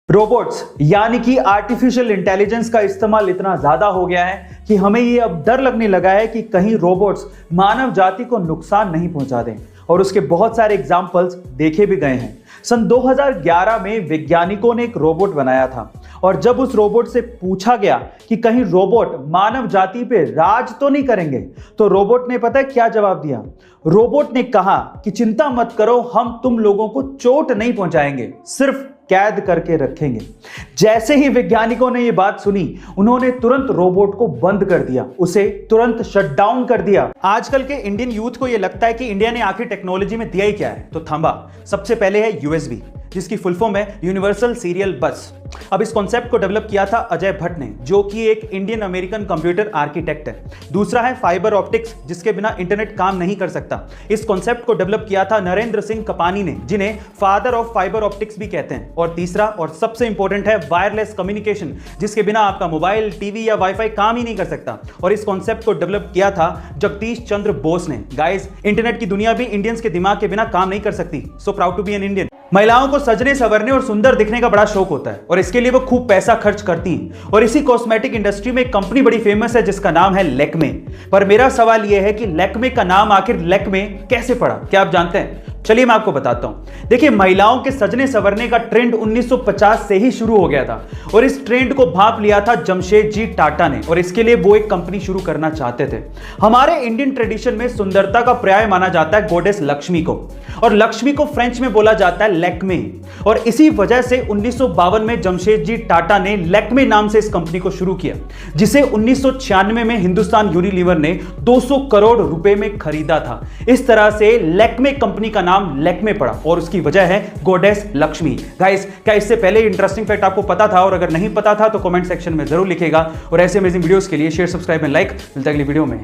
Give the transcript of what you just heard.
Robots यानी कि artificial intelligence का इस्तेमाल इतना ज्यादा हो गया है कि हमें ये अब डर लगने लगा है कि कहीं रोबोट्स मानव जाति को नुकसान नहीं पहुंचा दें। और उसके बहुत सारे एग्जाम्पल्स देखे भी गए हैं। सन 2011 में वैज्ञानिकों ने एक रोबोट बनाया था और जब उस रोबोट से पूछा गया कि कहीं रोबोट मानव जाति पे राज तो नहीं करेंगे, तो रोबोट ने पता है क्या जवाब दिया? रोबोट ने कहा कि चिंता मत करो, हम तुम लोगों को चोट नहीं पहुंचाएंगे, सिर्फ कैद करके रखेंगे। जैसे ही वैज्ञानिकों ने यह बात सुनी, उन्होंने तुरंत रोबोट को बंद कर दिया, उसे तुरंत शट डाउन कर दिया। आजकल के इंडियन यूथ को यह लगता है कि इंडिया ने आखिर टेक्नोलॉजी में दिया ही क्या है, तो थांबा। सबसे पहले है यूएसबी, जिसकी फुल फॉर्म है यूनिवर्सल सीरियल बस। अब इस कॉन्सेप्ट को डेवलप किया था अजय भट्ट ने, जो कि एक इंडियन अमेरिकन कंप्यूटर आर्किटेक्ट है। दूसरा है फाइबर ऑप्टिक्स, जिसके बिना इंटरनेट काम नहीं कर सकता। इस कॉन्सेप्ट को डेवलप किया था नरेंद्र सिंह कपानी ने, जिन्हें फादर ऑफ फाइबर ऑप्टिक्स भी कहते हैं। और तीसरा और सबसे इंपॉर्टेंट है वायरलेस कम्युनिकेशन, जिसके बिना आपका मोबाइल, टीवी या वाईफाई काम ही नहीं कर सकता। और इस कॉन्सेप्ट को डेवलप किया था जगदीश चंद्र बोस ने। गाइस, इंटरनेट की दुनिया भी इंडियंस के दिमाग के बिना काम नहीं कर सकती। So proud to be an Indian. महिलाओं को सजने संवरने और सुंदर दिखने का बड़ा शौक होता है और इसके लिए वो खूब पैसा खर्च करती हैं। और इसी कॉस्मेटिक इंडस्ट्री में एक कंपनी बड़ी फेमस है जिसका नाम है लैक्मे। पर मेरा सवाल यह है कि लैक्मे का नाम आखिर लैक्मे कैसे पड़ा? क्या आप जानते हैं? चलिए मैं आपको बताता हूं। देखिए, महिलाओं के सजने संवरने का ट्रेंड 1950 से ही शुरू हो गया था और इस ट्रेंड को भांप लिया था जमशेदजी टाटा ने, और इसके लिए वो एक कंपनी शुरू करना चाहते थे। हमारे इंडियन ट्रेडिशन में सुंदरता का पर्याय माना जाता है गॉडेस लक्ष्मी को, और लक्ष्मी को फ्रेंच में बोला जाता है लैक्मे। और इसी वजह से 1952 में जमशेदजी टाटा ने लैक्मे नाम से इस कंपनी को शुरू किया, जिसे 1996 में हिंदुस्तान यूनिलीवर ने 200 करोड़ रुपए में खरीदा था। इस तरह से लैक्मे कंपनी का नाम लैक्मे पड़ा और उसकी वजह है गॉडेस लक्ष्मी। गाइस, क्या इससे पहले इंटरेस्टिंग फैक्ट आपको पता था? और अगर नहीं पता था तो कमेंट सेक्शन में जरूर लिखेगा। और ऐसे अमेजिंग वीडियोस के लिए शेयर, सब्सक्राइब एंड लाइक। मिलता है अगली वीडियो में।